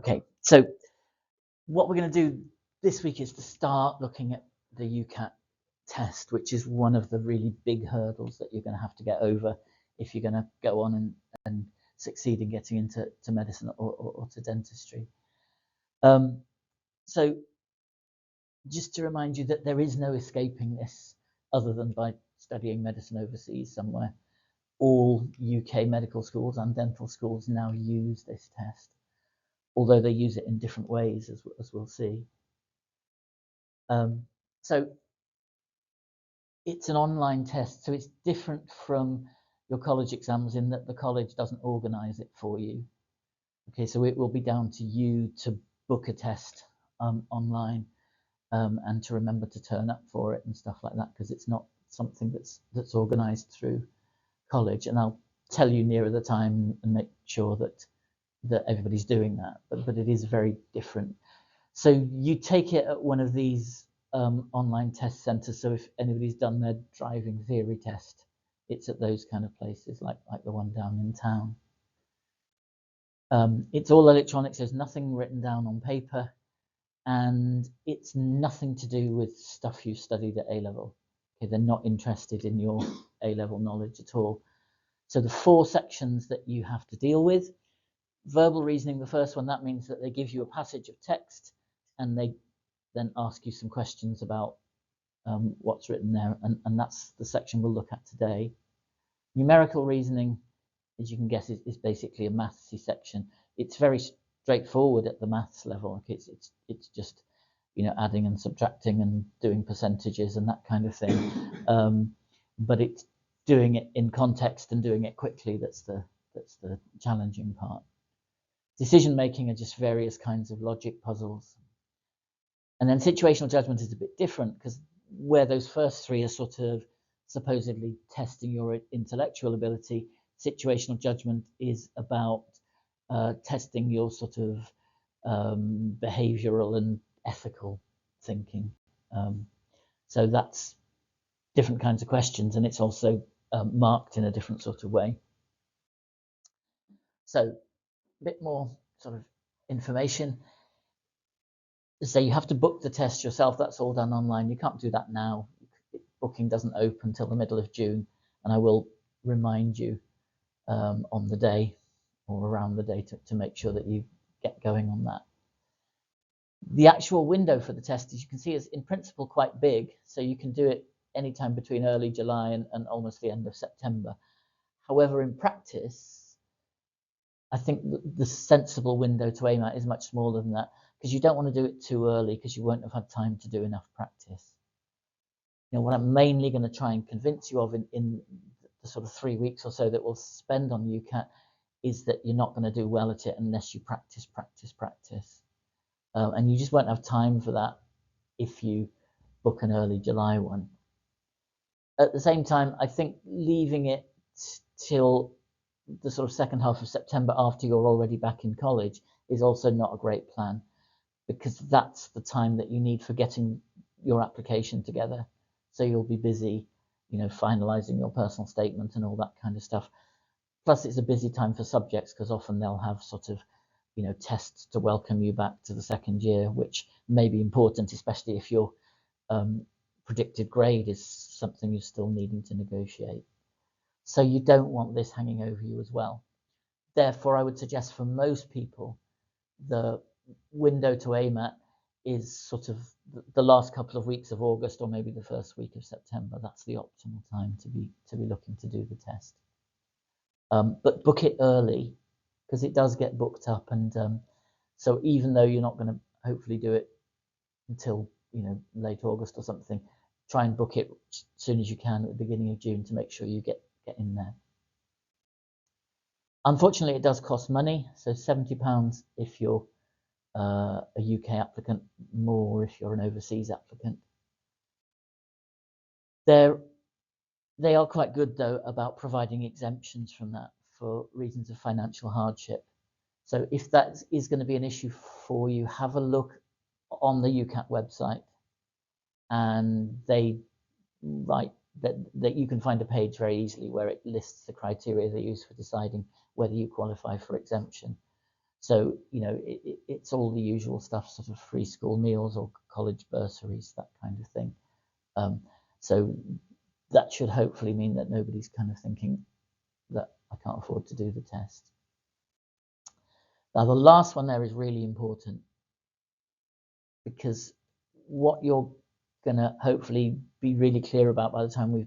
Okay, so what we're going to do this week is to start looking at the UCAT test, which is one of the really big hurdles that you're going to have to get over if you're going to go on and succeed in getting into medicine or to dentistry. So just to remind you that there is no escaping this other than by studying medicine overseas somewhere. All UK medical schools and dental schools now use this test, although they use it in different ways, as we'll see. So it's an online test, so it's different from your college exams in that the college doesn't organise it for you. Okay, so it will be down to you to book a test online and to remember to turn up for it and stuff like that, because it's not something that's organised through college. And I'll tell you nearer the time and make sure that everybody's doing that, but it is very different. So you take it at one of these online test centres. So if anybody's done their driving theory test, it's at those kind of places, like the one down in town. It's all electronic, so there's nothing written down on paper, and it's nothing to do with stuff you studied at A-level. Okay, they're not interested in your A-level knowledge at all. So the 4 sections that you have to deal with: verbal reasoning, the first one, that means that they give you a passage of text and they then ask you some questions about what's written there, and that's the section we'll look at today. Numerical reasoning, as you can guess, is basically a mathsy section. It's very straightforward at the maths level. It's just, you know, adding and subtracting and doing percentages and that kind of thing. But it's doing it in context and doing it quickly that's the challenging part. Decision making are just various kinds of logic puzzles. And then situational judgment is a bit different, because where those first 3 are sort of supposedly testing your intellectual ability, situational judgment is about testing your sort of behavioral and ethical thinking. So that's different kinds of questions, and it's also marked in a different sort of way. So a bit more sort of information. So you have to book the test yourself. That's all done online. You can't do that now. Booking doesn't open till the middle of June, and I will remind you on the day or around the day to make sure that you get going on that. The actual window for the test, as you can see, is in principle quite big, so you can do it anytime between early July and almost the end of September. However, in practice, I think the sensible window to aim at is much smaller than that, because you don't want to do it too early, because you won't have had time to do enough practice. You know, what I'm mainly going to try and convince you of in the sort of 3 weeks or so that we'll spend on UCAT is that you're not going to do well at it unless you practice. And you just won't have time for that if you book an early July one. At the same time, I think leaving it till the sort of second half of September after you're already back in college is also not a great plan, because that's the time that you need for getting your application together. So you'll be busy, you know, finalizing your personal statement and all that kind of stuff. Plus, it's a busy time for subjects, because often they'll have sort of, you know, tests to welcome you back to the second year, which may be important, especially if your predicted grade is something you're still needing to negotiate. So you don't want this hanging over you as well. Therefore, I would suggest for most people, the window to aim at is sort of the last couple of weeks of August, or maybe the first week of September. That's the optimal time to be looking to do the test. But book it early, because it does get booked up, and so even though you're not going to hopefully do it until, you know, late August or something, try and book it as soon as you can at the beginning of June to make sure you get in there. Unfortunately, it does cost money, so £70 if you're a UK applicant, more if you're an overseas applicant. They are quite good, though, about providing exemptions from that for reasons of financial hardship. So if that is going to be an issue for you, have a look on the UCAT website, and they write that you can find a page very easily where it lists the criteria they use for deciding whether you qualify for exemption. So, it's all the usual stuff, sort of free school meals or college bursaries, that kind of thing. So that should hopefully mean that nobody's kind of thinking that I can't afford to do the test. Now, the last one there is really important, because what you're going to hopefully be really clear about by the time we've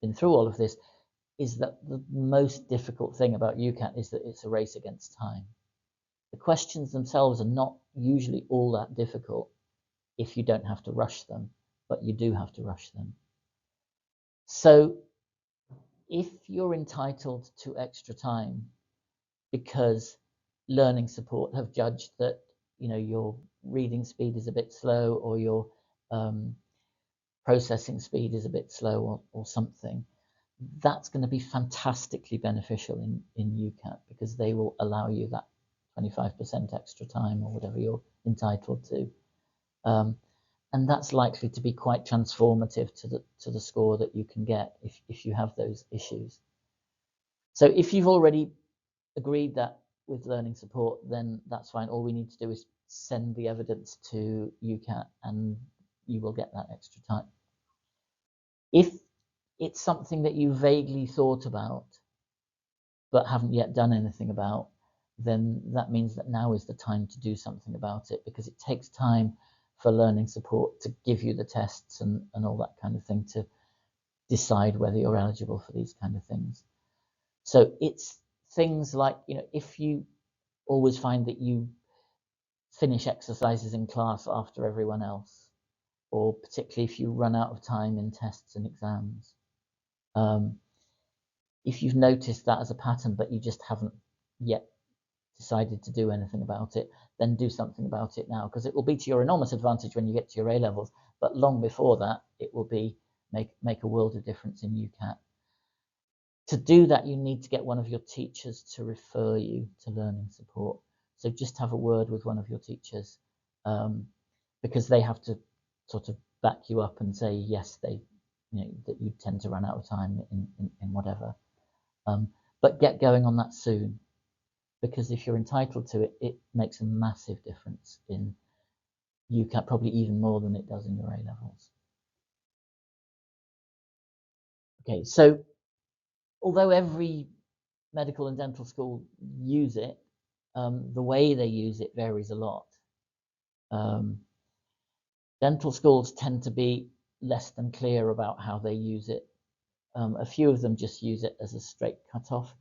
been through all of this is that the most difficult thing about UCAT is that it's a race against time. The questions themselves are not usually all that difficult if you don't have to rush them, but you do have to rush them. So if you're entitled to extra time because learning support have judged that your reading speed is a bit slow, or your processing speed is a bit slow, or something, that's going to be fantastically beneficial in UCAT, because they will allow you that 25% extra time or whatever you're entitled to. And that's likely to be quite transformative to the score that you can get if you have those issues. So if you've already agreed that with learning support, then that's fine. All we need to do is send the evidence to UCAT and you will get that extra time. If it's something that you vaguely thought about but haven't yet done anything about, then that means that now is the time to do something about it, because it takes time for learning support to give you the tests and all that kind of thing to decide whether you're eligible for these kind of things. So it's things like, if you always find that you finish exercises in class after everyone else, or particularly if you run out of time in tests and exams. If you've noticed that as a pattern, but you just haven't yet decided to do anything about it, then do something about it now, because it will be to your enormous advantage when you get to your A levels. But long before that, it will be make a world of difference in UCAT. To do that, you need to get one of your teachers to refer you to learning support. So just have a word with one of your teachers, because they have to sort of back you up and say, yes, that you tend to run out of time in whatever. But get going on that soon, because if you're entitled to it, it makes a massive difference in UCAT, probably even more than it does in your A levels. Okay, so although every medical and dental school use it, the way they use it varies a lot. Dental schools tend to be less than clear about how they use it. A few of them just use it as a straight cutoff.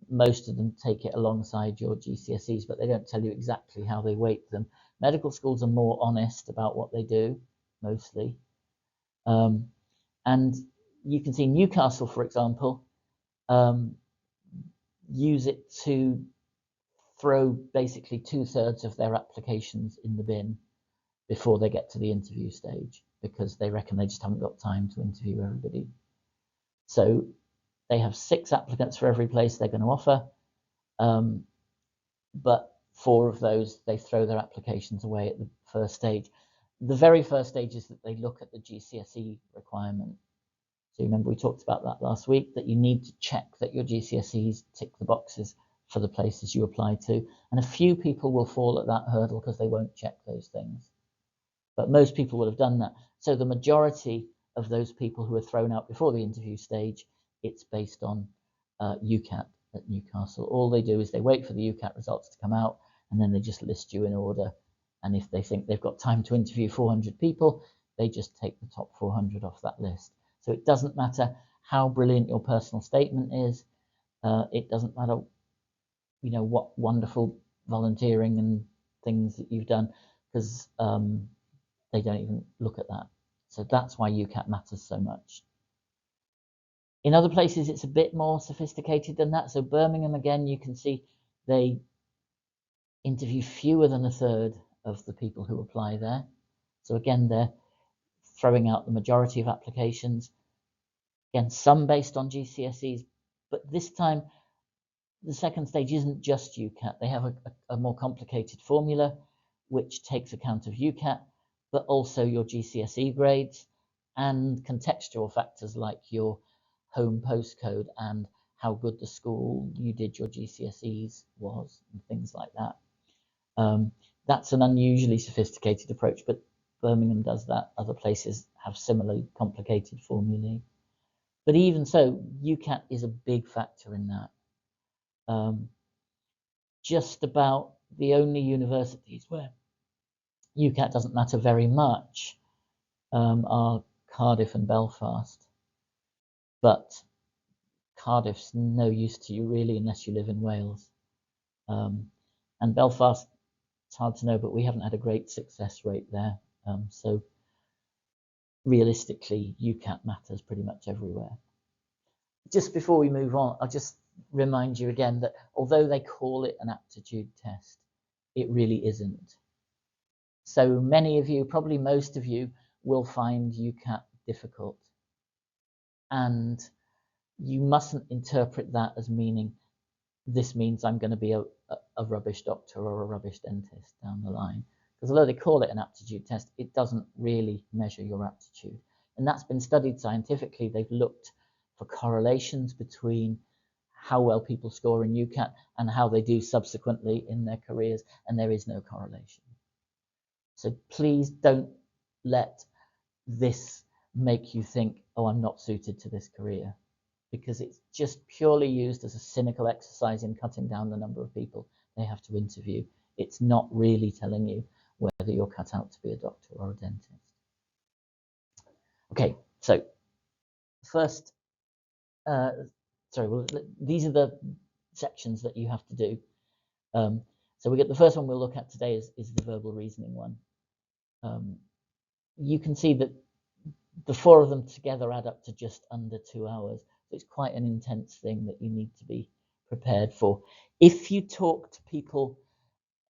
Most of them take it alongside your GCSEs, but they don't tell you exactly how they weight them. Medical schools are more honest about what they do, mostly. And you can see Newcastle, for example, use it to throw basically 2/3 of their applications in the bin before they get to the interview stage, because they reckon they just haven't got time to interview everybody. So they have 6 applicants for every place they're going to offer, but 4 of those, they throw their applications away at the first stage. The very first stage is that they look at the GCSE requirement. So remember we talked about that last week, that you need to check that your GCSEs tick the boxes for the places you apply to. And a few people will fall at that hurdle because they won't check those things. But most people will have done that. So the majority of those people who are thrown out before the interview stage, it's based on UCAT at Newcastle. All they do is they wait for the UCAT results to come out, and then they just list you in order. And if they think they've got time to interview 400 people, they just take the top 400 off that list. So it doesn't matter how brilliant your personal statement is. It doesn't matter, what wonderful volunteering and things that you've done, because they don't even look at that. So that's why UCAT matters so much. In other places, it's a bit more sophisticated than that. So Birmingham, again, you can see they interview fewer than 1/3 of the people who apply there. So again, they're throwing out the majority of applications. Again, some based on GCSEs, but this time the second stage isn't just UCAT. They have a more complicated formula which takes account of UCAT, but also your GCSE grades and contextual factors like your home postcode and how good the school you did your GCSEs was, and things like that. That's an unusually sophisticated approach, but Birmingham does that. Other places have similarly complicated formulae. But even so, UCAT is a big factor in that. Just about the only universities where UCAT doesn't matter very much are Cardiff and Belfast. But Cardiff's no use to you really unless you live in Wales. And Belfast, it's hard to know, but we haven't had a great success rate there. So realistically, UCAT matters pretty much everywhere. Just before we move on, I'll just remind you again that although they call it an aptitude test, it really isn't. So many of you, probably most of you, will find UCAT difficult. And you mustn't interpret that as meaning this means I'm going to be a rubbish doctor or a rubbish dentist down the line. Because although they call it an aptitude test, it doesn't really measure your aptitude. And that's been studied scientifically. They've looked for correlations between how well people score in UCAT and how they do subsequently in their careers, and there is no correlation. So please don't let this make you think, oh, I'm not suited to this career, because it's just purely used as a cynical exercise in cutting down the number of people they have to interview. It's not really telling you whether you're cut out to be a doctor or a dentist. Okay, so first, these are the sections that you have to do. So we get the first one we'll look at today is the verbal reasoning one. You can see that the four of them together add up to just under 2 hours. So it's quite an intense thing that you need to be prepared for. If you talk to people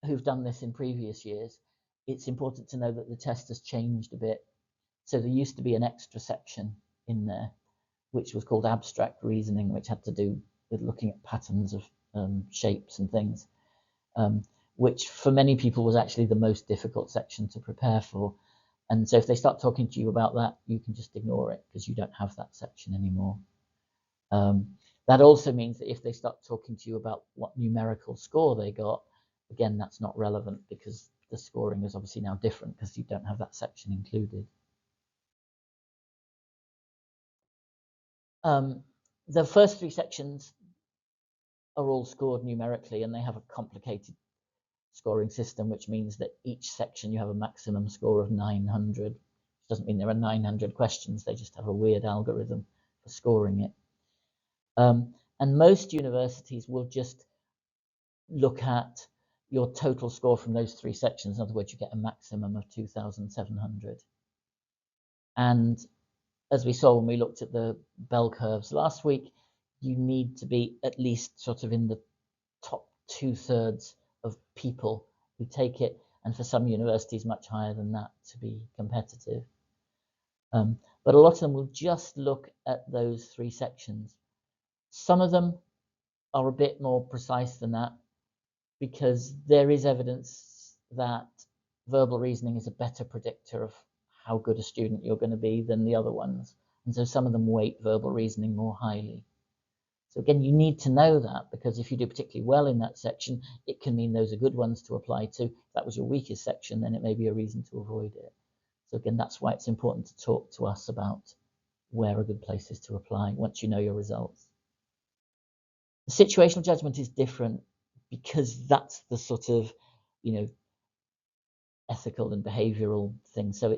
who've done this in previous years, it's important to know that the test has changed a bit. So there used to be an extra section in there, which was called abstract reasoning, which had to do with looking at patterns of shapes and things, which for many people was actually the most difficult section to prepare for. And so if they start talking to you about that, you can just ignore it because you don't have that section anymore. That also means that if they start talking to you about what numerical score they got, again, that's not relevant because the scoring is obviously now different because you don't have that section included. The first three sections are all scored numerically, and they have a complicated scoring system, which means that each section you have a maximum score of 900. It doesn't mean there are 900 questions, they just have a weird algorithm for scoring it. And most universities will just look at your total score from those three sections. In other words, you get a maximum of 2,700. And as we saw when we looked at the bell curves last week, you need to be at least sort of in the top 2/3 of people who take it, and for some universities much higher than that to be competitive. But a lot of them will just look at those three sections. Some of them are a bit more precise than that because there is evidence that verbal reasoning is a better predictor of how good a student you're going to be than the other ones. And so some of them weight verbal reasoning more highly. So again, you need to know that because if you do particularly well in that section, it can mean those are good ones to apply to. If that was your weakest section, then it may be a reason to avoid it. So again, that's why it's important to talk to us about where are good places to apply once you know your results. The situational judgment is different because that's the sort of, ethical and behavioral thing. So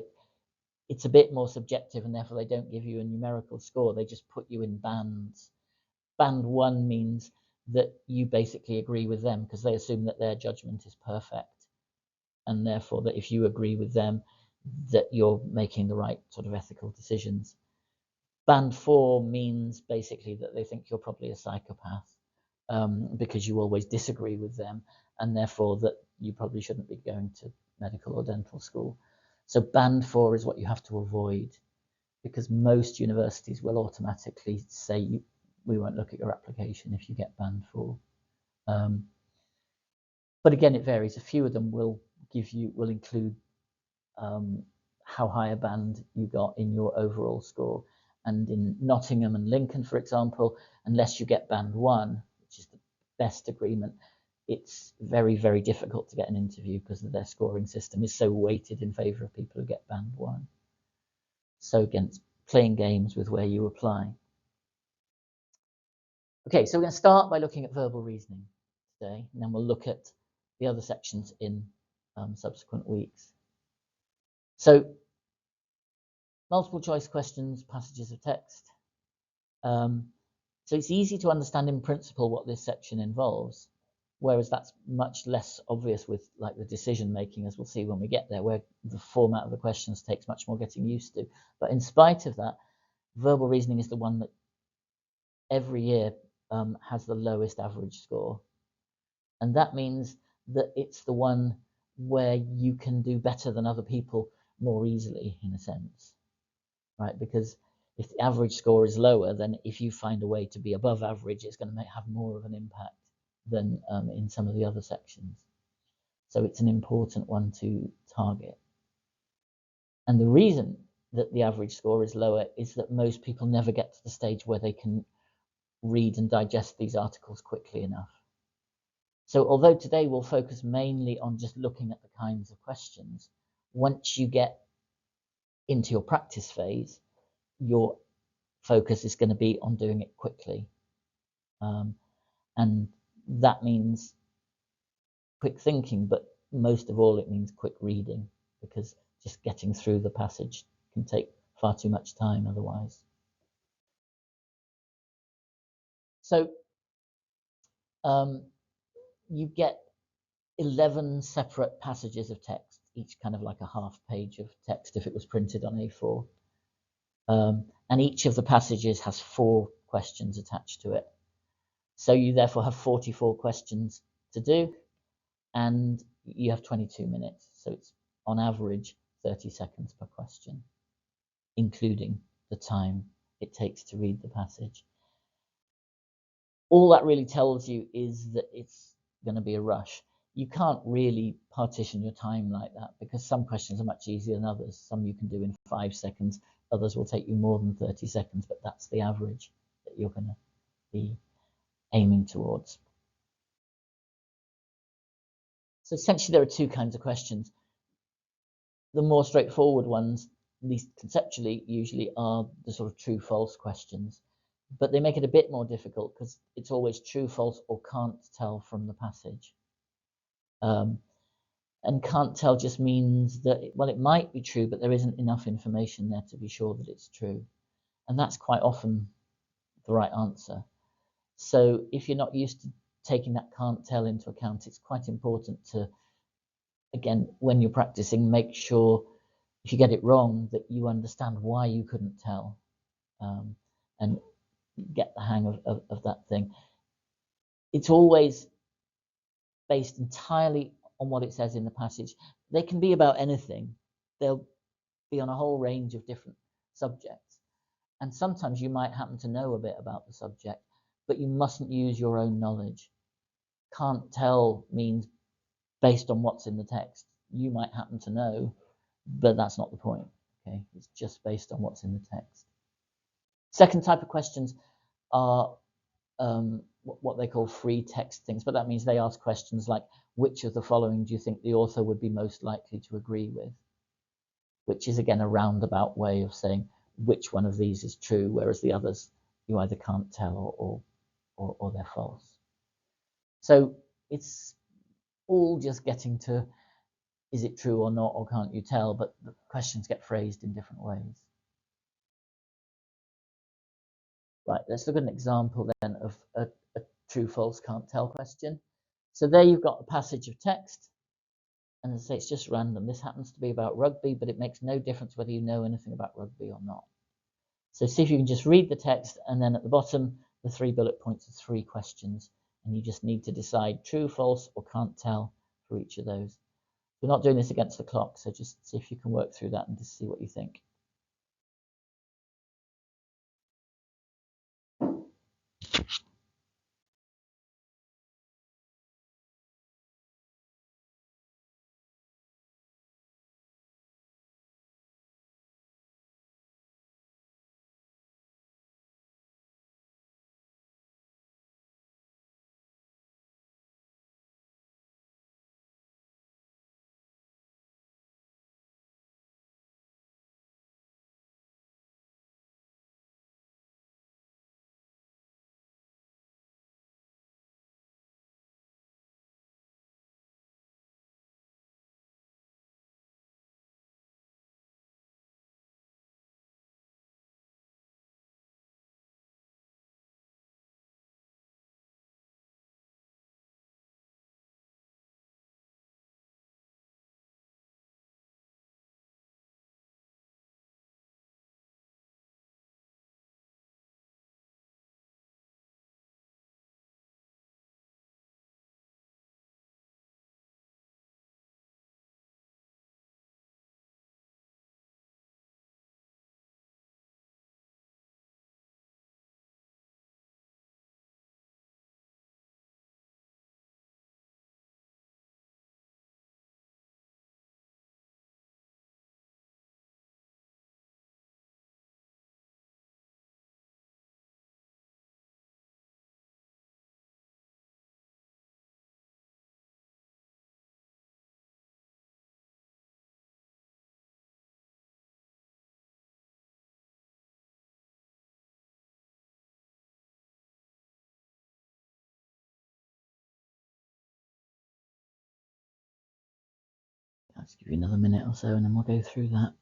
it's a bit more subjective, and therefore they don't give you a numerical score. They just put you in bands. Band 1 means that you basically agree with them because they assume that their judgment is perfect, and therefore that if you agree with them, that you're making the right sort of ethical decisions. Band 4 means basically that they think you're probably a psychopath because you always disagree with them, and therefore that you probably shouldn't be going to medical or dental school. So band 4 is what you have to avoid because most universities will automatically say we won't look at your application if you get band 4. But again, it varies. A few of them will include how high a band you got in your overall score. And in Nottingham and Lincoln, for example, unless you get band 1, which is the best agreement, it's very, very difficult to get an interview because their scoring system is so weighted in favour of people who get band 1. So against playing games with where you apply. Okay, so we're going to start by looking at verbal reasoning today, and then we'll look at the other sections in subsequent weeks. So, multiple choice questions, passages of text. So it's easy to understand in principle what this section involves, whereas that's much less obvious with like the decision making, as we'll see when we get there, where the format of the questions takes much more getting used to. But in spite of that, verbal reasoning is the one that every year has the lowest average score. And that means that it's the one where you can do better than other people more easily, in a sense, right? Because if the average score is lower, then if you find a way to be above average, it's going to have more of an impact than in some of the other sections. So it's an important one to target. And the reason that the average score is lower is that most people never get to the stage where they can read and digest these articles quickly enough. So although today we'll focus mainly on just looking at the kinds of questions, once you get into your practice phase, your focus is going to be on doing it quickly. And that means quick thinking, but most of all, it means quick reading, because just getting through the passage can take far too much time otherwise. So you get 11 separate passages of text, each kind of like a half page of text if it was printed on A4. And each of the passages has 4 questions attached to it. So you therefore have 44 questions to do, and you have 22 minutes. So it's on average 30 seconds per question, including the time it takes to read the passage. All that really tells you is that it's going to be a rush. You can't really partition your time like that, because some questions are much easier than others. Some you can do in 5 seconds, others will take you more than 30 seconds, but that's the average that you're going to be aiming towards. So essentially there are 2 kinds of questions. The more straightforward ones, at least conceptually, usually are the sort of true-false questions, but they make it a bit more difficult because it's always true, false, or can't tell from the passage. And can't tell just means that, well, it might be true, but there isn't enough information there to be sure that it's true. And that's quite often the right answer. So if you're not used to taking that can't tell into account, it's quite important to, again, when you're practicing, make sure if you get it wrong that you understand why you couldn't tell, and get the hang of that thing. It's always based entirely on what it says in the passage. They can be about anything. They'll be on a whole range of different subjects. And sometimes you might happen to know a bit about the subject, but you mustn't use your own knowledge. Can't tell means based on what's in the text. You might happen to know, but that's not the point. Okay, it's just based on what's in the text. Second type of questions are what they call free text things, but that means they ask questions like, which of the following do you think the author would be most likely to agree with? Which is again a roundabout way of saying which one of these is true, whereas the others you either can't tell or they're false. So it's all just getting to, is it true or not, or can't you tell, but the questions get phrased in different ways. Right, let's look at an example then of a true, false, can't tell question. So there you've got a passage of text, and as I say, it's just random. This happens to be about rugby, but it makes no difference whether you know anything about rugby or not. So see if you can just read the text, and then at the bottom, the 3 bullet points are 3 questions, and you just need to decide true, false, or can't tell for each of those. We're not doing this against the clock, so just see if you can work through that and just see what you think. Let's give you another minute or so and then we'll go through that.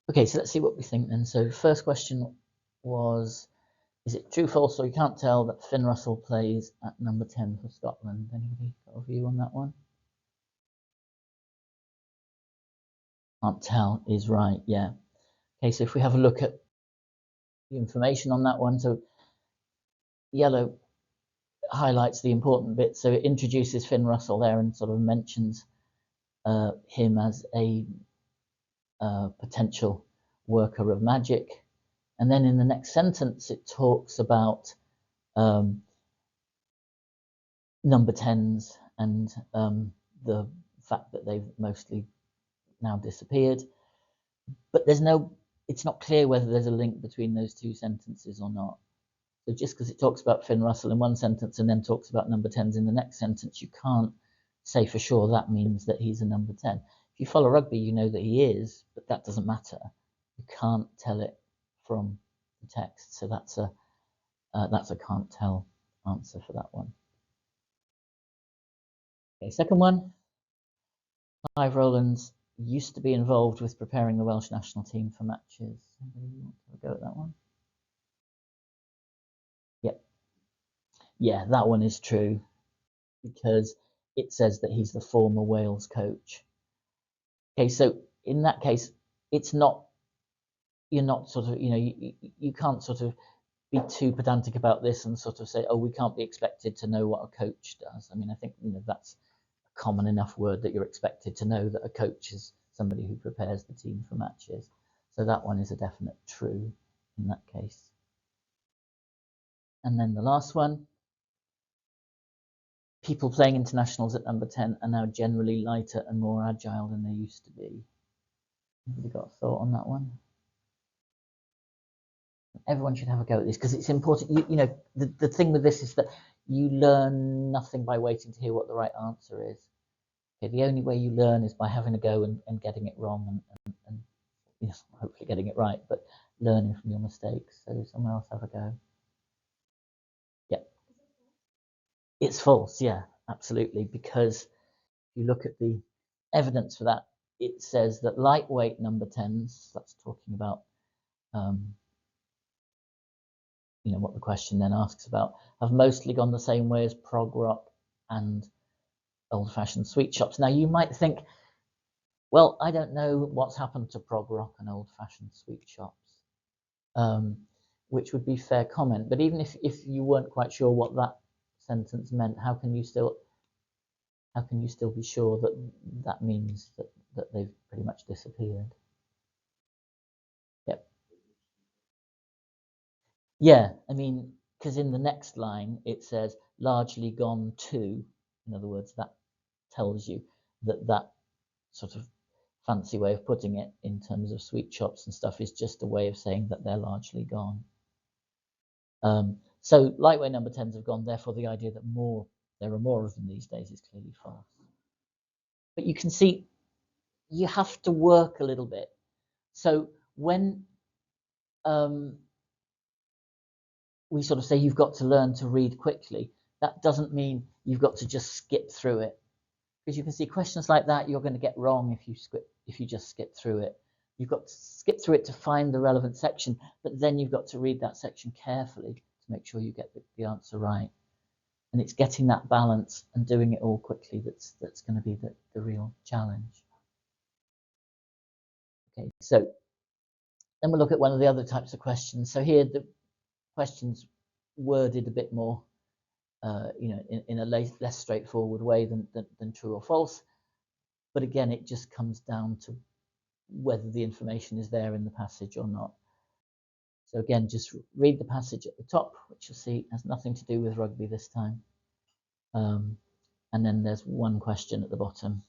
Okay, so let's see what we think then. So first question was, is it true, false, or you can't tell that Finn Russell plays at number 10 for Scotland? Anybody got a view on that one? Can't tell is right, yeah. Okay, so if we have a look at the information on that one, so yellow highlights the important bit, so it introduces Finn Russell there and sort of mentions him as a potential worker of magic. And then in the next sentence, it talks about number 10s and the fact that they've mostly now disappeared. But it's not clear whether there's a link between those two sentences or not. So just because it talks about Finn Russell in one sentence and then talks about number 10s in the next sentence, you can't say for sure that means that he's a number 10. If you follow rugby, you know that he is, but that doesn't matter. You can't tell it from the text. So that's a can't tell answer for that one. Okay, second one. Clive Rowlands used to be involved with preparing the Welsh national team for matches. Anybody want to go at that one? Yep. Yeah, that one is true because it says that he's the former Wales coach. Okay, so in that case, it's not, you're not sort of, you can't sort of be too pedantic about this and sort of say, oh, we can't be expected to know what a coach does. I mean, I think, that's a common enough word that you're expected to know that a coach is somebody who prepares the team for matches. So that one is a definite true in that case. And then the last one, people playing internationals at number 10 are now generally lighter and more agile than they used to be. Anybody got a thought on that one? Everyone should have a go at this because it's important. The thing with this is that you learn nothing by waiting to hear what the right answer is. Okay, the only way you learn is by having a go and getting it wrong and yes, hopefully getting it right, but learning from your mistakes. So someone else have a go. Yeah. It's false, yeah, absolutely, because if you look at the evidence for that, it says that lightweight number 10s, that's talking about what the question then asks about, have mostly gone the same way as prog rock and old-fashioned sweet shops. Now you might think, well, I don't know what's happened to prog rock and old-fashioned sweet shops, which would be fair comment. But even if you weren't quite sure what that sentence meant, how can you still be sure that that means that they've pretty much disappeared? Yep. Yeah, I mean, because in the next line it says largely gone to. In other words, that tells you that sort of fancy way of putting it in terms of sweet shops and stuff is just a way of saying that they're largely gone. So lightweight number 10s have gone, therefore the idea that there are more of them these days is clearly false. But you can see you have to work a little bit. So when we sort of say you've got to learn to read quickly, that doesn't mean you've got to just skip through it. Because you can see questions like that you're going to get wrong if you just skip through it. You've got to skip through it to find the relevant section, but then you've got to read that section carefully to make sure you get the answer right. And it's getting that balance and doing it all quickly that's going to be the real challenge. Okay, so then we'll look at one of the other types of questions. So here questions worded a bit more, in a less straightforward way than true or false. But again, it just comes down to whether the information is there in the passage or not. So again, just read the passage at the top, which you'll see has nothing to do with rugby this time. And then there's one question at the bottom.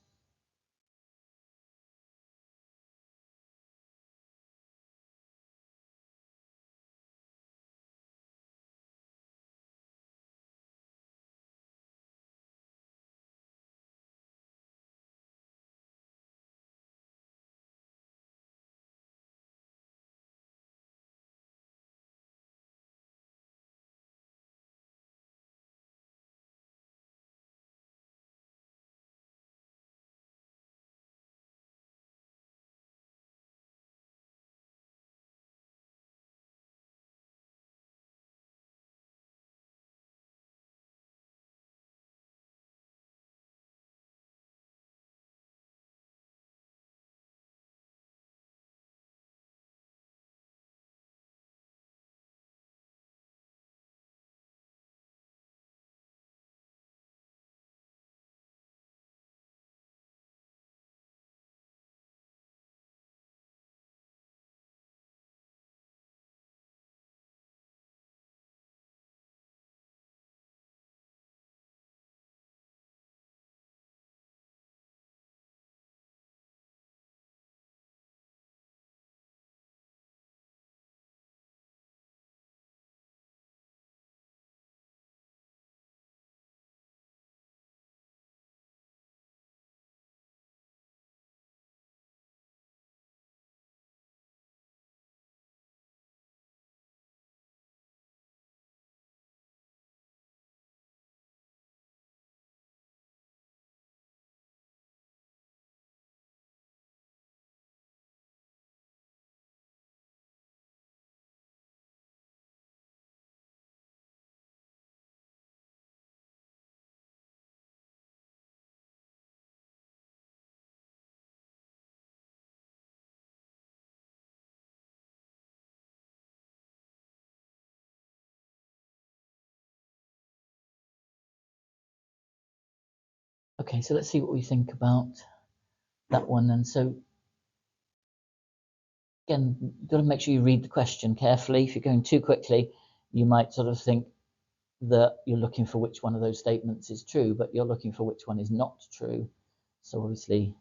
Okay, so let's see what we think about that one then. So again, you've got to make sure you read the question carefully. If you're going too quickly, you might sort of think that you're looking for which one of those statements is true, but you're looking for which one is not true. So obviously,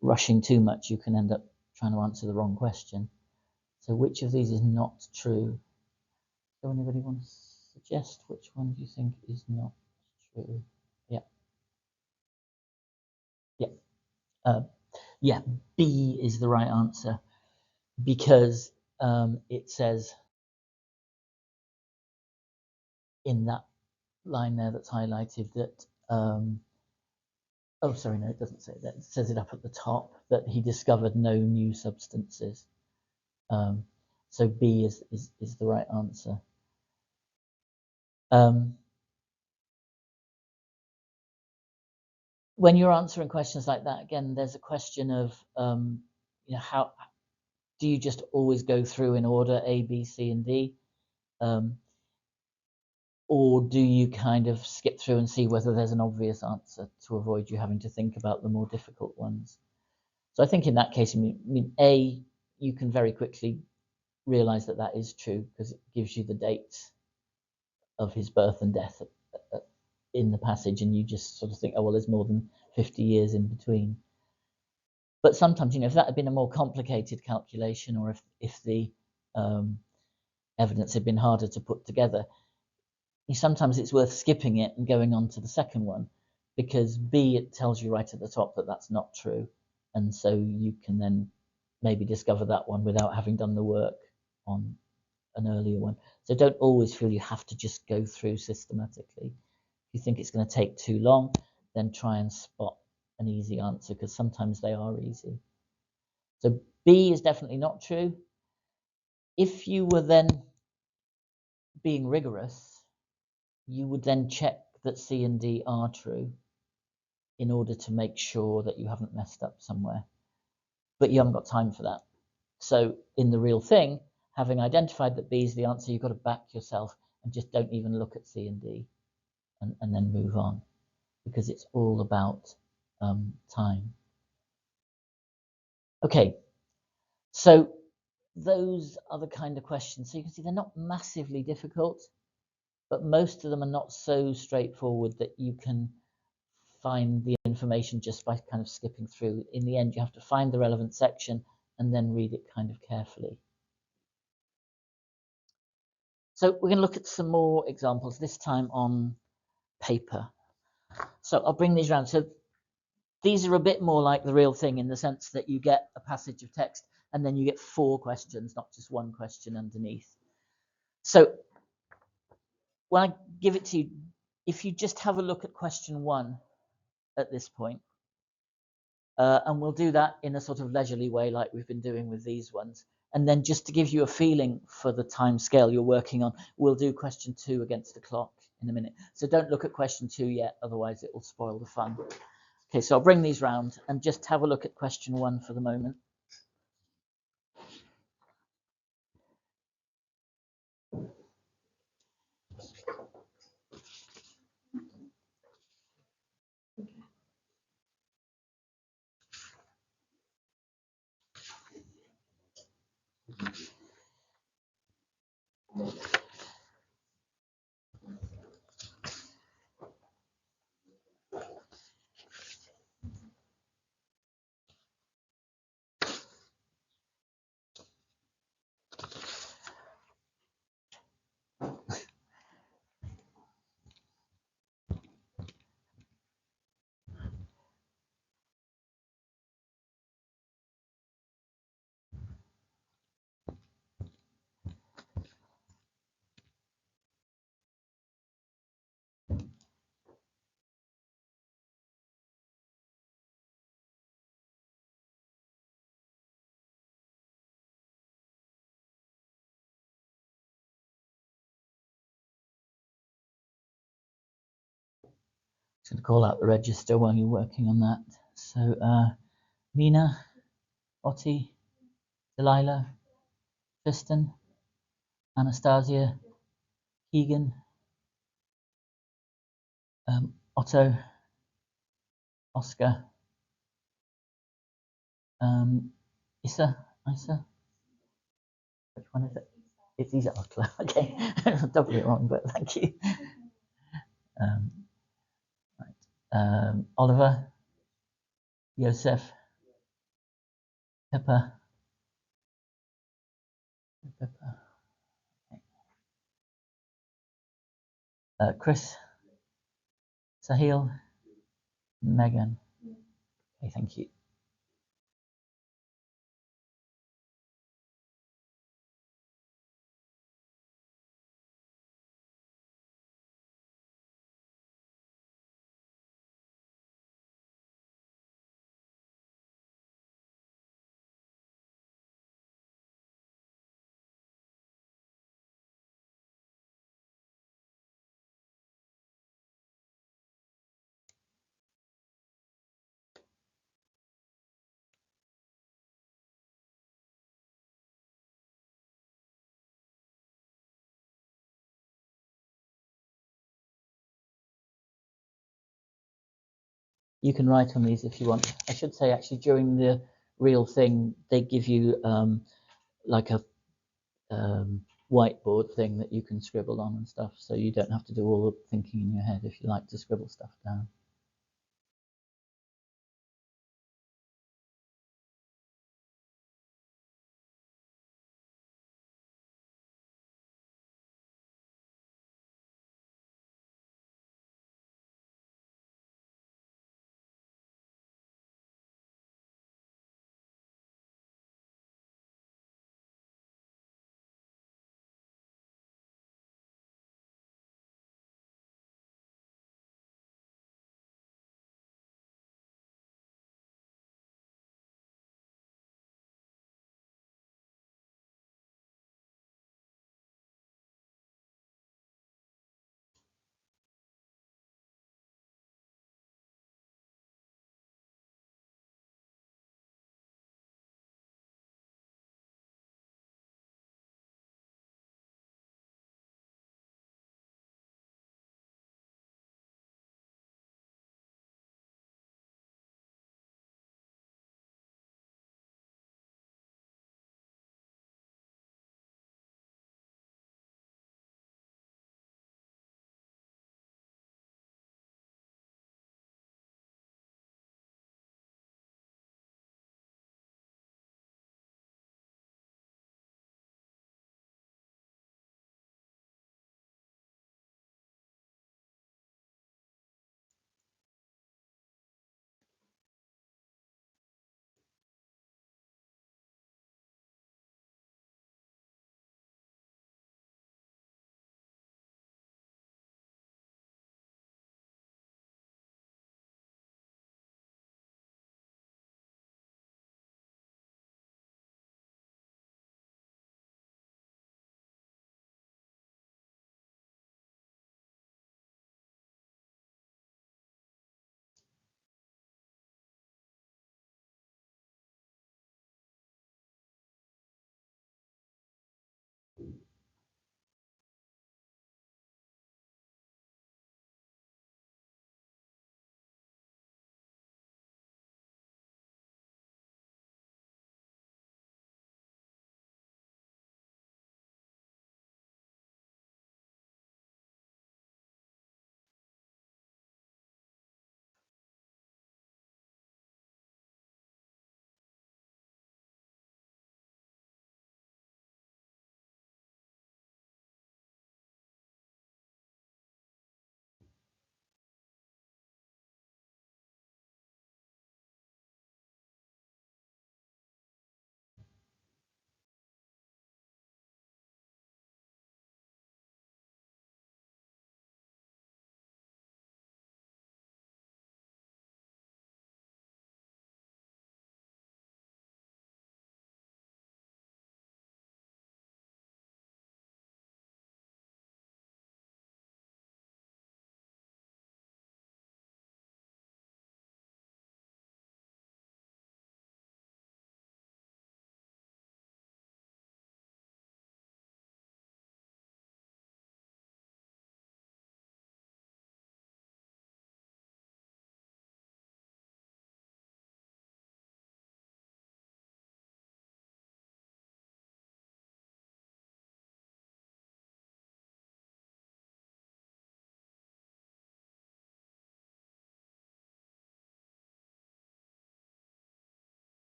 rushing too much, you can end up trying to answer the wrong question. So which of these is not true? Does anybody want to suggest which one do you think is not true? Yeah. Yeah. Yeah, B is the right answer because it says in that line there that's highlighted that oh sorry, no, it doesn't say that. It says it up at the top that he discovered no new substances. So B is the right answer. When you're answering questions like that, again, there's a question of how do you just always go through in order A, B, C, and D, or do you kind of skip through and see whether there's an obvious answer to avoid you having to think about the more difficult ones? So I think in that case, I mean A, you can very quickly realize that that is true because it gives you the dates of his birth and death in the passage, and you just sort of think, oh well, there's more than 50 years in between. But sometimes, if that had been a more complicated calculation, or if the evidence had been harder to put together, sometimes it's worth skipping it and going on to the second one, because B, it tells you right at the top that that's not true, and so you can then maybe discover that one without having done the work on an earlier one. So don't always feel you have to just go through systematically. If you think it's going to take too long, then try and spot an easy answer, because sometimes they are easy. So B is definitely not true. If you were then being rigorous, you would then check that C and D are true in order to make sure that you haven't messed up somewhere. But you haven't got time for that. So in the real thing, having identified that B is the answer, you've got to back yourself and just don't even look at C and D, and then move on, because it's all about time. Okay, so those are the kind of questions. So you can see they're not massively difficult, but most of them are not so straightforward that you can find the information just by kind of skipping through. In the end, you have to find the relevant section and then read it kind of carefully. So we're going to look at some more examples, this time on paper. So I'll bring these around. So these are a bit more like the real thing in the sense that you get a passage of text and then you get 4 questions, not just 1 question underneath. So when I give it to you, if you just have a look at question 1 at this point, and we'll do that in a sort of leisurely way like we've been doing with these ones. And then just to give you a feeling for the time scale you're working on, we'll do question 2 against the clock in a minute. So don't look at question 2 yet, otherwise it will spoil the fun. Okay, so I'll bring these round and just have a look at question 1 for the moment. Just going to call out the register while you're working on that. So Mina, Otti, Delilah, Tristan, Anastasia, Keegan, Otto, Oscar, Isa, which one is it? It's Isa. Okay, I'm doubly wrong, but thank you. Oliver, Joseph, Pippa, Chris, Sahil, Megan. Okay, thank you. You can write on these if you want. I should say, actually, during the real thing, they give you like a whiteboard thing that you can scribble on and stuff, so you don't have to do all the thinking in your head if you like to scribble stuff down.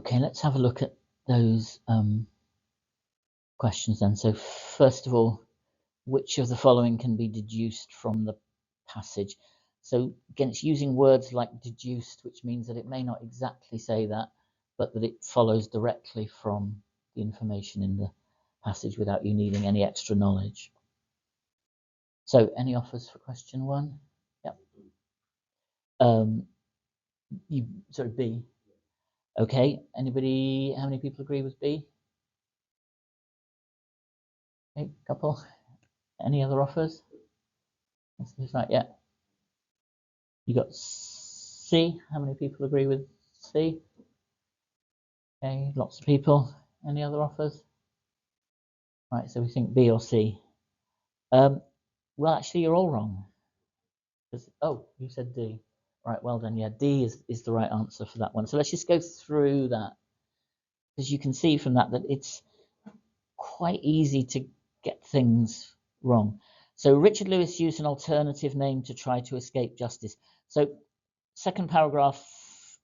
Okay, let's have a look at those questions then. So first of all, which of the following can be deduced from the passage? So again, it's using words like deduced, which means that it may not exactly say that, but that it follows directly from the information in the passage without you needing any extra knowledge. So any offers for question 1? Yep. Sorry, B. Okay, anybody, how many people agree with B? Okay, couple. Any other offers? That's right, yeah. You got C. How many people agree with C? Okay, lots of people. Any other offers? Right, so we think B or C. Well, actually, you're all wrong. Oh, you said D. Right, well done. Yeah, D is the right answer for that one. So let's just go through that. Because you can see from that it's quite easy to get things wrong. So Richard Lewis used an alternative name to try to escape justice. So second paragraph,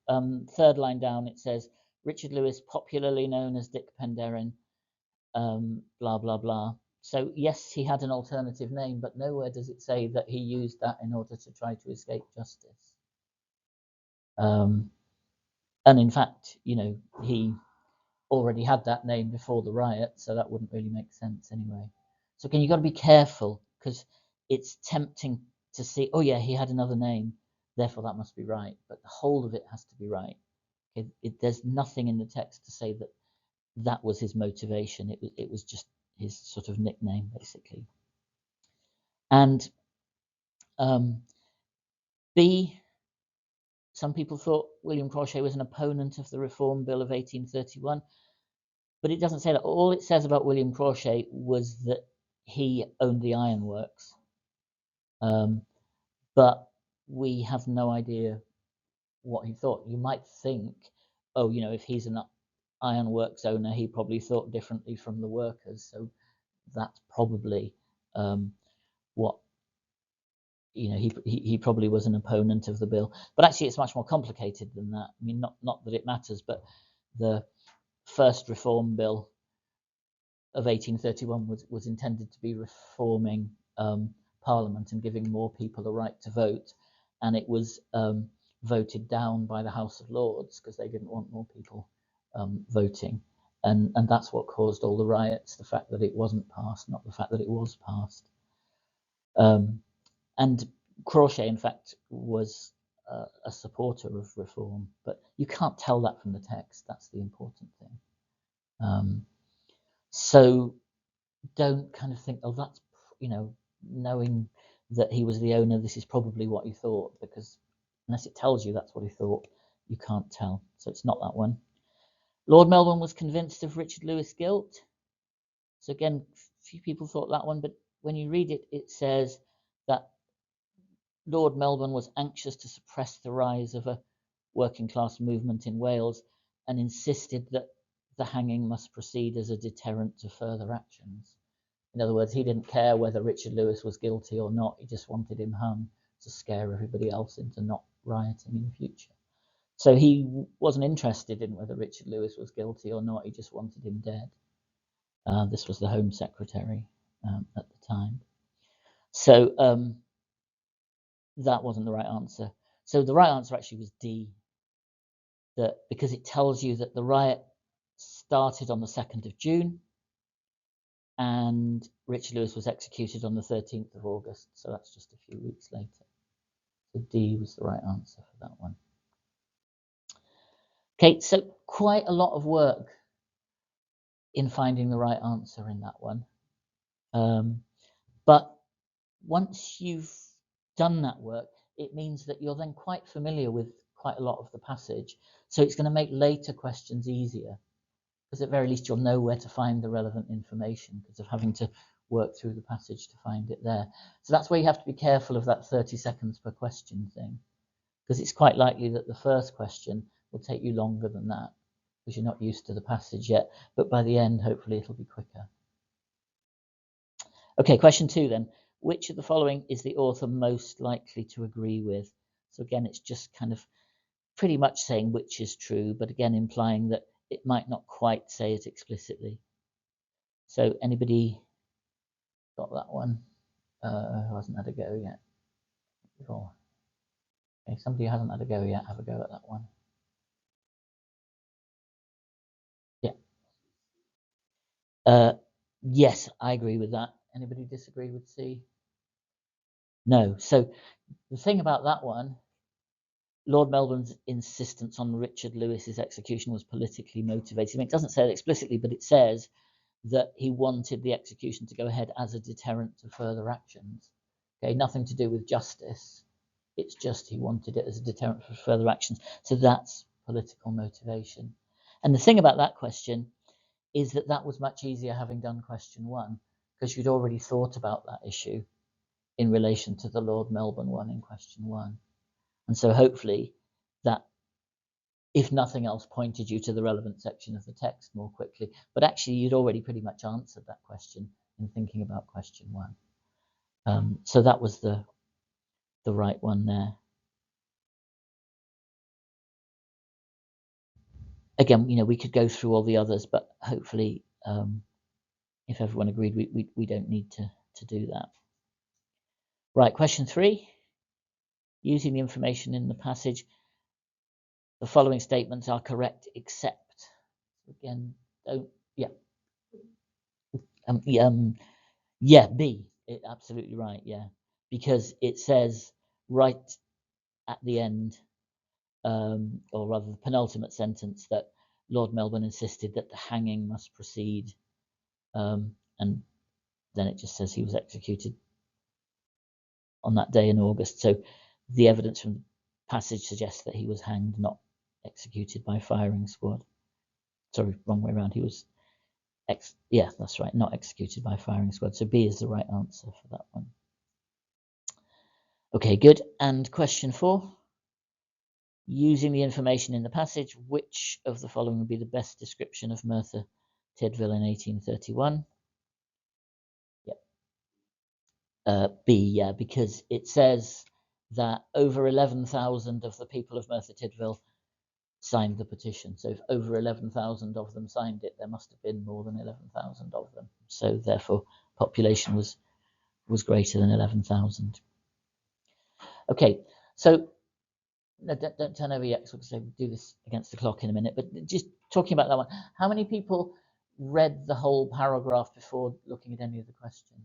third line down, it says, Richard Lewis, popularly known as Dick Penderyn, blah, blah, blah. So yes, he had an alternative name, but nowhere does it say that he used that in order to try to escape justice. And in fact, he already had that name before the riot, so that wouldn't really make sense anyway. So again, you've got to be careful, because it's tempting to see, oh yeah, he had another name, therefore that must be right, but the whole of it has to be right. Okay? There's nothing in the text to say that was his motivation. It was just his sort of nickname, basically. And B, some people thought William Crawshay was an opponent of the Reform Bill of 1831, but it doesn't say that. All it says about William Crawshay was that he owned the ironworks, but we have no idea what he thought. You might think, oh, if he's an ironworks owner, he probably thought differently from the workers, so that's probably what he probably was an opponent of the bill. But actually, it's much more complicated than that. I mean, not that it matters, but the first Reform Bill of 1831 was intended to be reforming Parliament and giving more people a right to vote, and it was voted down by the House of Lords because they didn't want more people voting, and that's what caused all the riots, the fact that it wasn't passed, not the fact that it was passed. And Crawshay, in fact, was a supporter of reform, but you can't tell that from the text. That's the important thing. So don't kind of think, oh, that's, knowing that he was the owner, this is probably what he thought, because unless it tells you that's what he thought, you can't tell. So it's not that one. Lord Melbourne was convinced of Richard Lewis' guilt. So again, few people thought that one, but when you read it, it says that Lord Melbourne was anxious to suppress the rise of a working class movement in Wales and insisted that the hanging must proceed as a deterrent to further actions. In other words, he didn't care whether Richard Lewis was guilty or not. He just wanted him hung to scare everybody else into not rioting in the future. So he wasn't interested in whether Richard Lewis was guilty or not. He just wanted him dead. This was the Home Secretary at the time. So that wasn't the right answer. So the right answer actually was D, that because it tells you that the riot started on the 2nd of June and Richard Lewis was executed on the 13th of August. So that's just a few weeks later. So D was the right answer for that one. Okay, so quite a lot of work in finding the right answer in that one. But once you've done that work, it means that you're then quite familiar with quite a lot of the passage. So it's going to make later questions easier, because at very least you'll know where to find the relevant information because of having to work through the passage to find it there. So that's where you have to be careful of that 30 seconds per question thing, because it's quite likely that the first question will take you longer than that because you're not used to the passage yet, but by the end, hopefully it'll be quicker. Okay, question 2 then. Which of the following is the author most likely to agree with? So again, it's just kind of pretty much saying which is true, but again implying that it might not quite say it explicitly. So anybody got that one? Who hasn't had a go yet? Before. Okay, somebody who hasn't had a go yet, have a go at that one. Yeah. Yes, I agree with that. Anybody disagree with C? No. So the thing about that one, Lord Melbourne's insistence on Richard Lewis's execution was politically motivated. I mean, it doesn't say it explicitly, but it says that he wanted the execution to go ahead as a deterrent to further actions. Okay, nothing to do with justice. It's just he wanted it as a deterrent for further actions. So that's political motivation. And the thing about that question is that that was much easier having done question one, because you'd already thought about that issue in relation to the Lord Melbourne one in question one. And so hopefully that, if nothing else, pointed you to the relevant section of the text more quickly. But actually, you'd already pretty much answered that question in thinking about question one. So that was the right one there. Again, we could go through all the others, but hopefully, if everyone agreed, we don't need to do that. Right, question 3. Using the information in the passage, the following statements are correct except. Again, don't. Yeah, B. Absolutely right. Yeah, because it says right at the end, or rather the penultimate sentence, that Lord Melbourne insisted that the hanging must proceed, and then it just says he was executed on that day in August. So the evidence from the passage suggests that he was hanged, not executed by firing squad. Sorry, wrong way around. He was yeah, that's right, not executed by firing squad. So B is the right answer for that one. Okay, good. And question 4. Using the information in the passage, which of the following would be the best description of Merthyr Tydfil in 1831? Yep. B, yeah, because it says that over 11,000 of the people of Merthyr Tydfil signed the petition. So if over 11,000 of them signed it, there must have been more than 11,000 of them. So therefore, population was greater than 11,000. Okay, so no, don't turn over yet, because we'll do this against the clock in a minute. But just talking about that one, how many people read the whole paragraph before looking at any of the questions?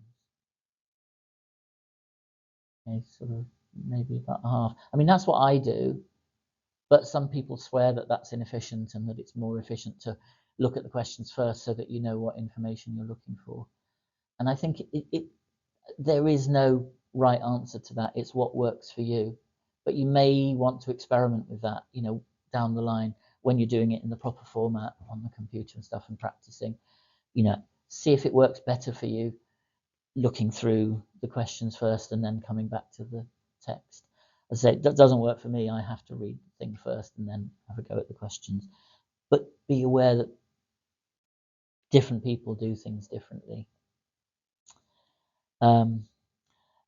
Okay, sort of maybe about half. I mean, that's what I do, but some people swear that that's inefficient and that it's more efficient to look at the questions first so that you know what information you're looking for. And I think there is no right answer to that. It's what works for you. But you may want to experiment with that, down the line when you're doing it in the proper format on the computer and stuff and practicing. See if it works better for you looking through the questions first and then coming back to the text. As I say, that doesn't work for me. I have to read the thing first and then have a go at the questions. But be aware that different people do things differently.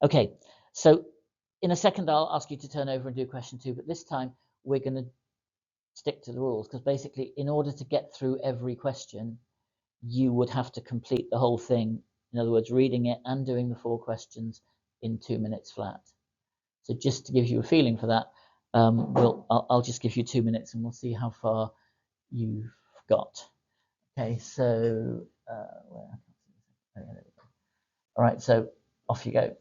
Okay, so in a second, I'll ask you to turn over and do question 2, but this time we're going to stick to the rules, because basically, in order to get through every question, you would have to complete the whole thing. In other words, reading it and doing the 4 questions in 2 minutes flat. So just to give you a feeling for that, I'll just give you 2 minutes and we'll see how far you've got. Okay, so all right, so off you go.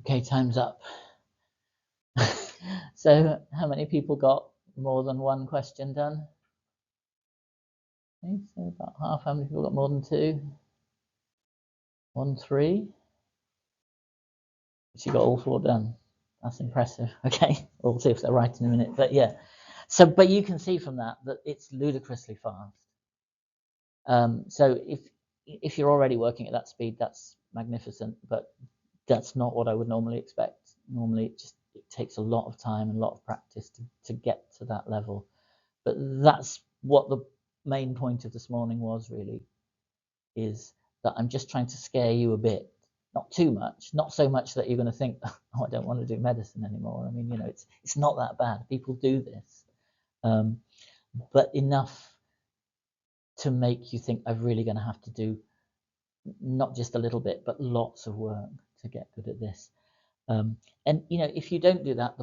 Okay, time's up. So how many people got more than one question done? Okay, so about half. How many people got more than two? 1, 3. So you got all 4 done. That's impressive. Okay, we'll see if they're right in a minute. But yeah, so but you can see from that it's ludicrously fast. So if you're already working at that speed, that's magnificent. But that's not what I would normally expect. Normally, it takes a lot of time and a lot of practice to get to that level. But that's what the main point of this morning was really, is that I'm just trying to scare you a bit. Not too much, not so much that you're going to think, oh, I don't want to do medicine anymore. I mean, it's not that bad. People do this, but enough to make you think I'm really going to have to do not just a little bit, but lots of work to get good at this. And if you don't do that,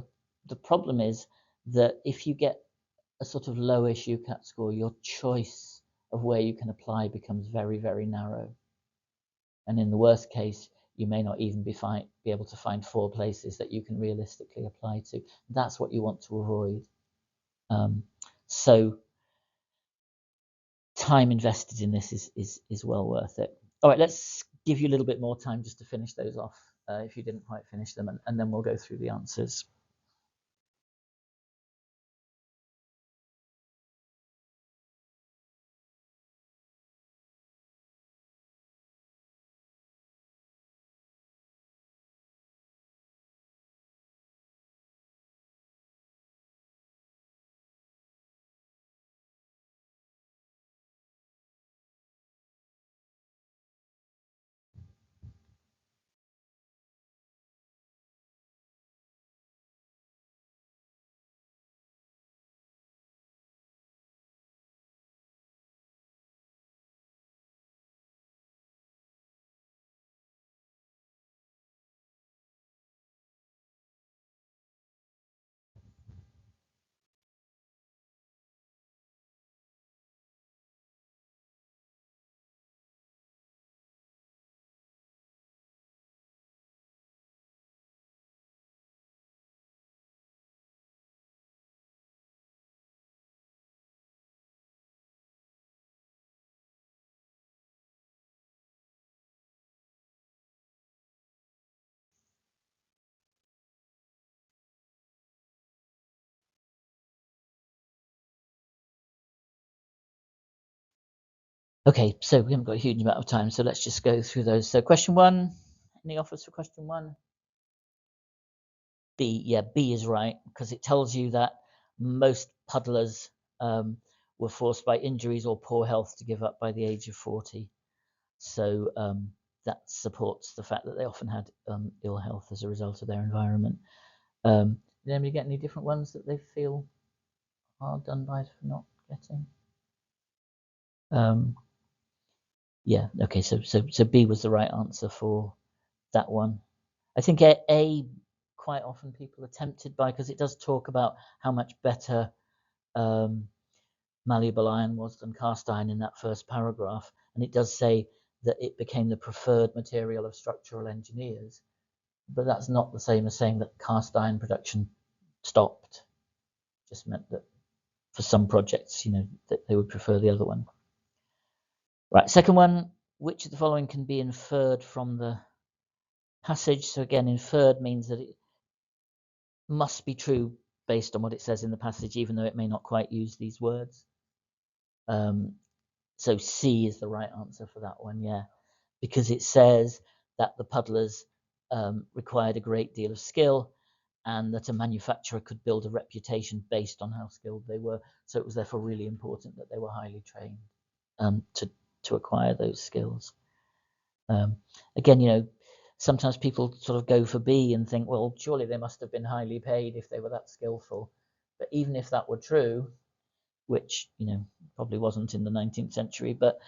the problem is that if you get a sort of lowish UCAT score, your choice of where you can apply becomes very, very narrow. And in the worst case, you may not even be able to find 4 places that you can realistically apply to. That's what you want to avoid. So time invested in this is well worth it. All right, let's give you a little bit more time just to finish those off if you didn't quite finish them, and then we'll go through the answers. Okay, so we haven't got a huge amount of time, so let's just go through those. So question 1, any offers for question 1? B, yeah, B is right, because it tells you that most puddlers were forced by injuries or poor health to give up by the age of 40. So that supports the fact that they often had ill health as a result of their environment. Did anybody get any different ones that they feel are done by for not getting? Yeah, okay, so B was the right answer for that one. I think A quite often people are tempted by, because it does talk about how much better malleable iron was than cast iron in that first paragraph, and it does say that it became the preferred material of structural engineers, but that's not the same as saying that cast iron production stopped. It just meant that for some projects, that they would prefer the other one. Right, second one, which of the following can be inferred from the passage? So again, inferred means that it must be true based on what it says in the passage, even though it may not quite use these words. So C is the right answer for that one, yeah, because it says that the puddlers required a great deal of skill, and that a manufacturer could build a reputation based on how skilled they were. So it was therefore really important that they were highly trained to acquire those skills. Again, sometimes people sort of go for B and think, well, surely they must have been highly paid if they were that skillful. But even if that were true, which probably wasn't in the 19th century, but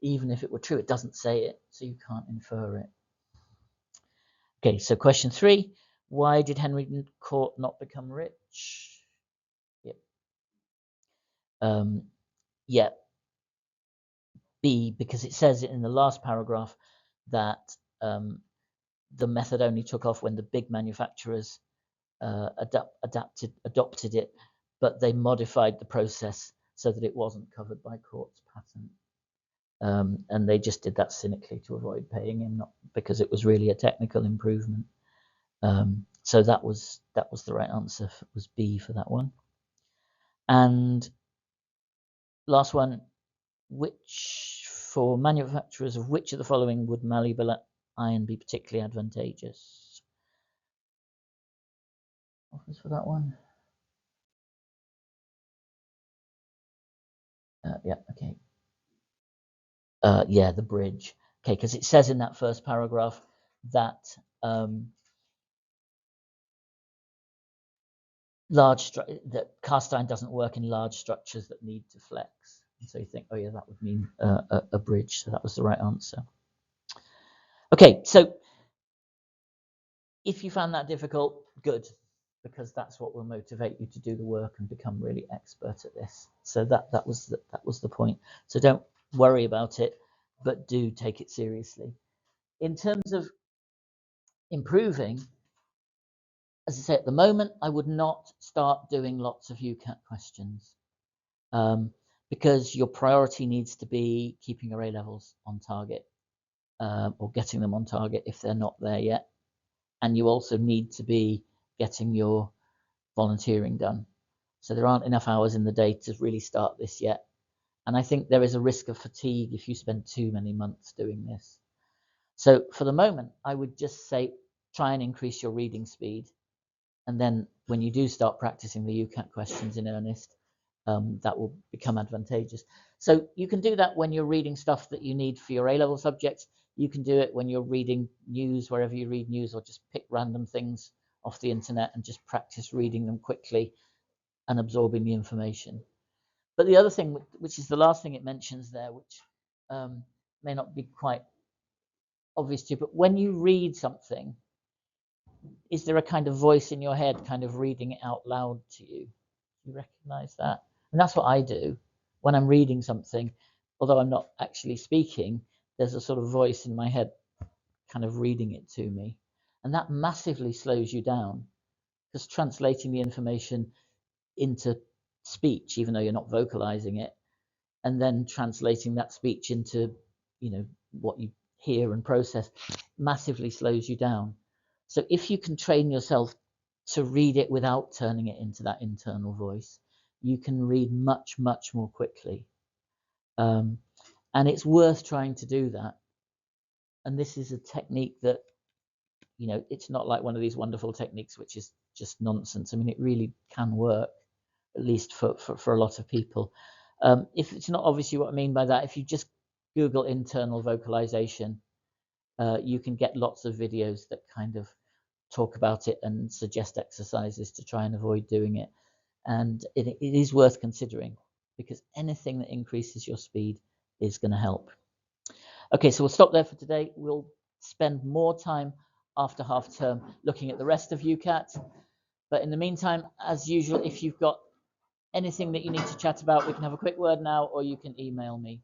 even if it were true, it doesn't say it, so you can't infer it. Okay, so question 3, why did Henry Court not become rich? Yep. Yeah, B, because it says it in the last paragraph that the method only took off when the big manufacturers adopted it, but they modified the process so that it wasn't covered by Court's patent. And they just did that cynically to avoid paying him, not because it was really a technical improvement. So that was the right answer. Was B for that one. And last one, which for manufacturers of which of the following would malleable iron be particularly advantageous? Offers for that one. Yeah, okay. Yeah, the bridge. Okay, because it says in that first paragraph that that cast iron doesn't work in large structures that need to flex. And so you think, oh yeah, that would mean a bridge. So that was the right answer. Okay, so if you found that difficult, good, because that's what will motivate you to do the work and become really expert at this. So that was the point. So don't worry about it, but do take it seriously. In terms of improving, as I say, at the moment, I would not start doing lots of UCAT questions because your priority needs to be keeping your A levels on target or getting them on target if they're not there yet. And you also need to be getting your volunteering done. So there aren't enough hours in the day to really start this yet. And I think there is a risk of fatigue if you spend too many months doing this. So for the moment, I would just say try and increase your reading speed. And then when you do start practicing the UCAT questions in earnest, that will become advantageous. So you can do that when you're reading stuff that you need for your A-level subjects. You can do it when you're reading news, wherever you read news, or just pick random things off the internet and just practice reading them quickly and absorbing the information. But the other thing, which is the last thing it mentions there, which may not be quite obvious to you, but when you read something, is there a kind of voice in your head kind of reading it out loud to you? Do you recognize that? And that's what I do when I'm reading something. Although I'm not actually speaking, there's a sort of voice in my head kind of reading it to me. And that massively slows you down because translating the information into speech, even though you're not vocalizing it, and then translating that speech into, what you hear and process massively slows you down. So if you can train yourself to read it without turning it into that internal voice, you can read much, much more quickly. And it's worth trying to do that. And this is a technique that, it's not like one of these wonderful techniques which is just nonsense. I mean, it really can work, at least for a lot of people. If it's not obvious what I mean by that, if you just Google internal vocalization, you can get lots of videos that kind of talk about it and suggest exercises to try and avoid doing it. And it is worth considering because anything that increases your speed is going to help. Okay, so we'll stop there for today. We'll spend more time after half term looking at the rest of UCAT. But in the meantime, as usual, if you've got anything that you need to chat about, we can have a quick word now, or you can email me.